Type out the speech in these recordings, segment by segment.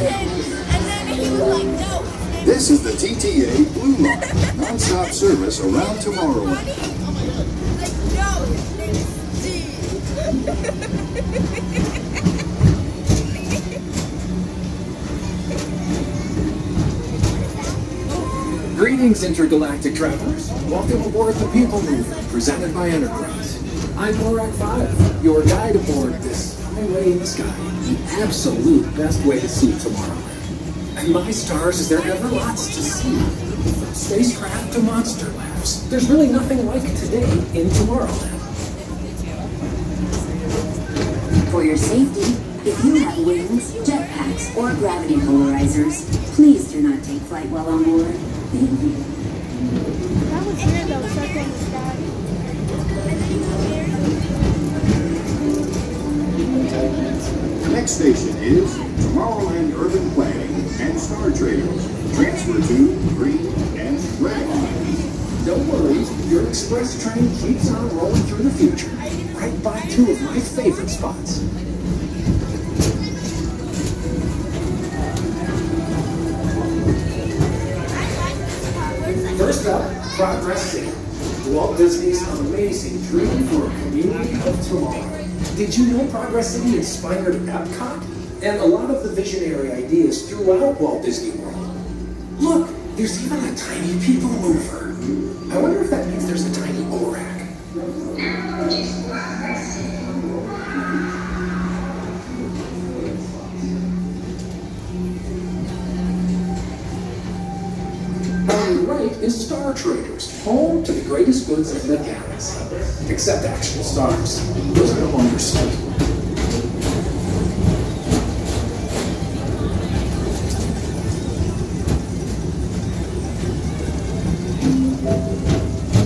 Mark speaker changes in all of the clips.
Speaker 1: then he was like, no.
Speaker 2: This is the TTA Blue Line, non-stop service around Tomorrowland.
Speaker 1: Oh my God. Like, no, his name is Steve.
Speaker 3: Greetings, intergalactic travelers. Welcome aboard the PeopleMover, presented by Enterprise. I'm Morak 5, your guide aboard this highway in the sky, the absolute best way to see Tomorrowland. And my stars, is there ever lots to see? From spacecraft to monster labs, there's really nothing like today in Tomorrowland.
Speaker 4: For your safety, if you have wings, jetpacks, or gravity polarizers, please do not take flight while on board. Thank you.
Speaker 1: That was weird though, circle in the sky.
Speaker 2: Next station is Tomorrowland Urban Planning and Star Traders. Transfer to green and red lines.
Speaker 3: Don't worry, your express train keeps on rolling through the future, right by two of my favorite spots. First up, Progress City, Walt Disney's amazing dream for a community of tomorrow. Did you know Progress City inspired Epcot? And a lot of the visionary ideas throughout Walt Disney World. Look, there's even a tiny PeopleMover. I wonder if that means there's a tiny Gorak. On the right is Star Traders, home to the greatest goods in the galaxy. Except actual stars. Those are no longer seen.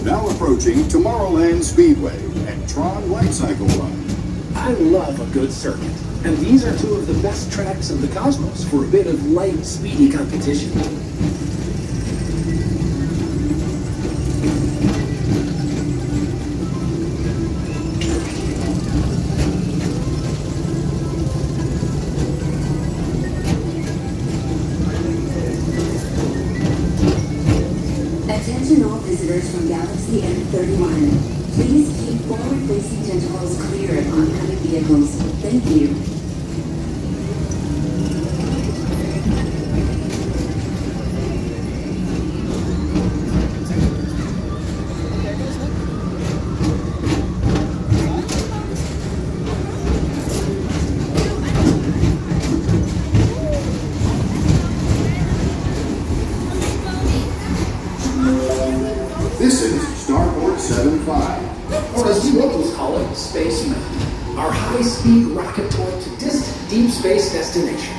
Speaker 2: Now approaching Tomorrowland Speedway and Tron Light Cycle Run.
Speaker 3: I love a good circuit, and these are two of the best tracks in the cosmos for a bit of light, speedy competition.
Speaker 4: Attention all visitors from Galaxy M31. Please keep forward-facing tentacles clear of oncoming vehicles. Thank you.
Speaker 2: This is Starport 75.
Speaker 3: Or as we locals call it, Space Mountain. Our high-speed rocket tour to distant, deep space destinations.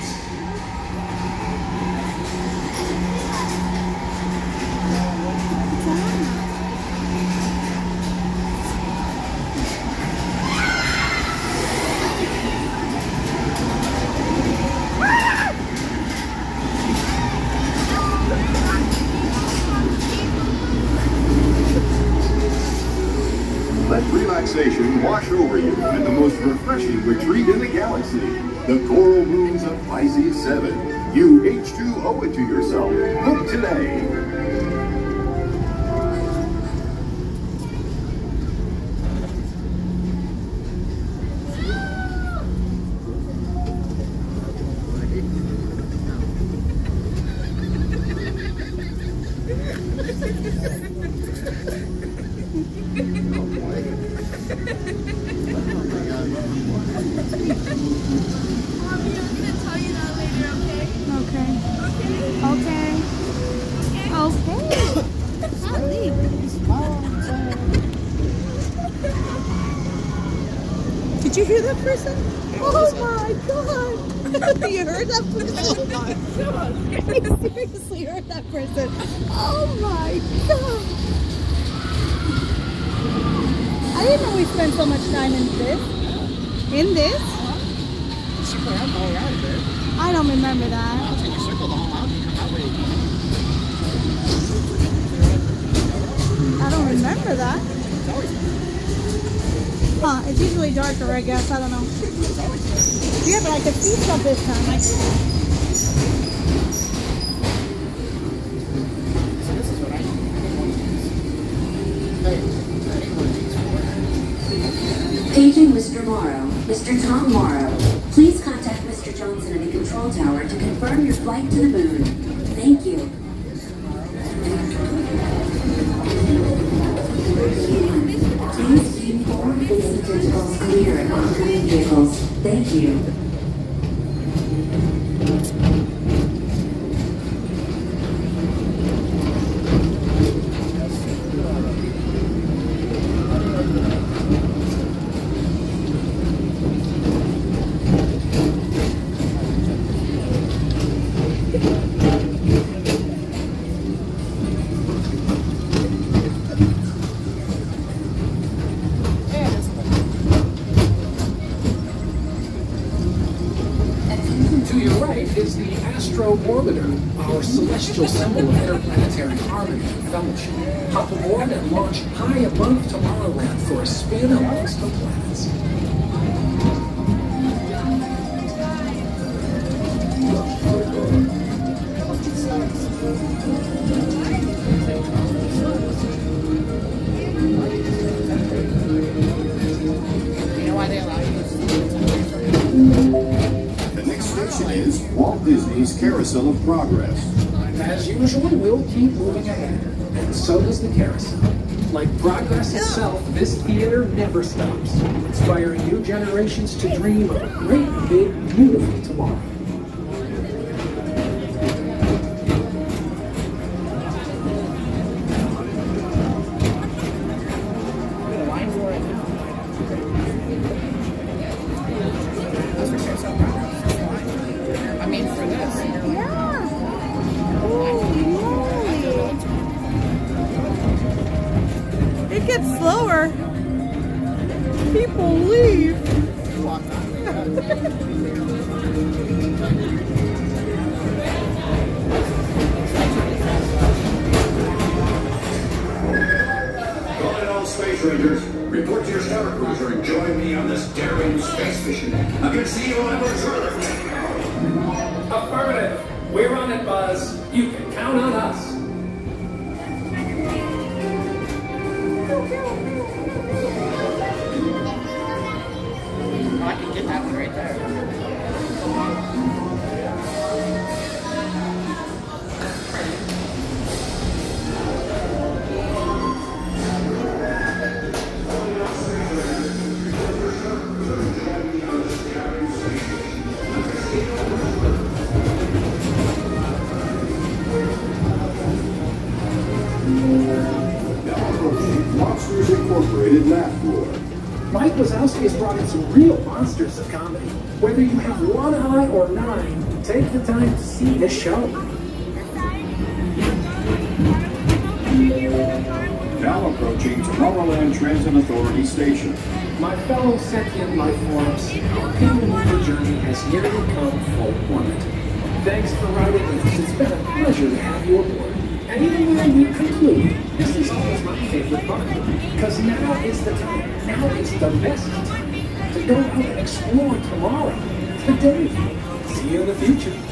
Speaker 2: Let relaxation wash over you in the most refreshing retreat in the galaxy. The coral moons of Pisces 7. You H2 owe it to yourself. Book today.
Speaker 1: Did you hear that person? Oh my God! You heard that person? Oh my God! I seriously heard that person. Oh my God! I didn't know we spent so much time in this. In this?
Speaker 5: Circle around all around it.
Speaker 1: I don't remember that.
Speaker 5: I'll take a circle the whole mountain and come that way.
Speaker 1: I don't remember that.
Speaker 5: It's always
Speaker 1: Huh, it's usually darker, I guess. I don't know. Yeah, but I could see stuff this time.
Speaker 4: Mr. Tom Morrow, please contact Mr. Johnson in the control tower to confirm your flight to the moon. Thank you. Please keep forward-facing tentacles clear of oncoming vehicles. Thank you.
Speaker 3: To your right is the Astro Orbiter, our celestial symbol of interplanetary harmony and fellowship. Hop aboard and launch high above Tomorrowland for a spin amongst the planets.
Speaker 5: You know why they allow you to
Speaker 2: The next station is Walt Disney's Carousel of Progress.
Speaker 3: As usual, we'll keep moving ahead, and so does the carousel. Like progress itself, this theater never stops, inspiring new generations to dream of a great, big, beautiful tomorrow.
Speaker 5: line for it now. That's for carousel progress. That's why. I mean, for this.
Speaker 1: Yeah. Holy moly. It gets slower. People leave.
Speaker 5: Walk on.
Speaker 2: Calling all space rangers. Report to your star cruiser and join me on this daring space mission against the evil Emperor's Earth.
Speaker 3: Affirmative. We're on it, Buzz. You can count on us.
Speaker 5: Oh, I can get that one right there.
Speaker 2: Monsters Incorporated Laugh Floor.
Speaker 3: Mike Wazowski has brought in some real monsters of comedy. Whether you have one eye or nine, take the time to see this show.
Speaker 2: Now approaching Tomorrowland Transit Authority Station.
Speaker 3: My fellow sentient life forms, our PeopleMover journey has nearly come full orbit. Thanks for riding with us. It's been a pleasure to have you aboard. And even when we conclude, this is always my favorite part. Because now is the time, now is the best time to go out and explore tomorrow, today. See you in the future.